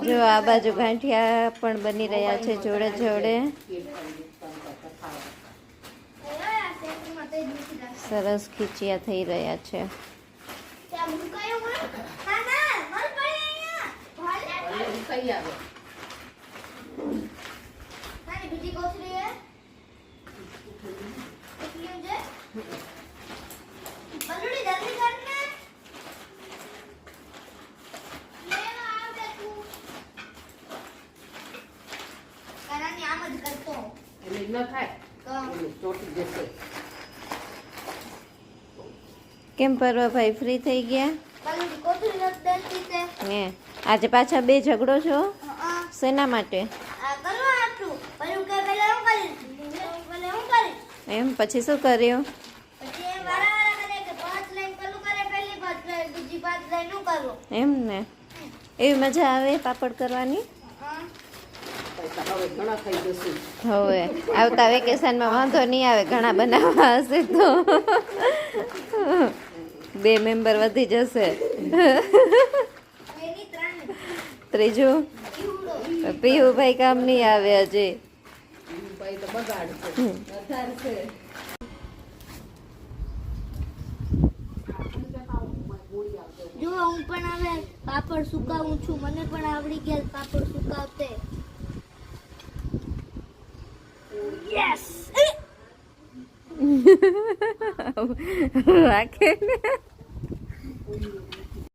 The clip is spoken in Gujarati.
જો આ બાજુ ગાંઠિયા પણ બની રહ્યા છે જોડે જોડે. સરસ ખીચિયા થઈ રહ્યા છે. કેમ પરવાભાઈ ફ્રી થઈ ગયા? હે આજે પાછા બે ઝઘડો છો શેના માટે? એમ પછી શું કર્યું? એમ ને એવી મજા આવે પાપડ કરવાની? હવે આવતા વેકેશનમાં વાંધો નહીં આવે, ઘણા બનાવવા હશે તો 2 મેમ્બર વધી જશે. ત્રીજું પીયુભાઈ કામ નહીં આવે હજી. જો હું પણ હવે પાપડ સુકાવું છું, મને પણ આવડી ગયા પાપડ સુકાવતે. રાખે ને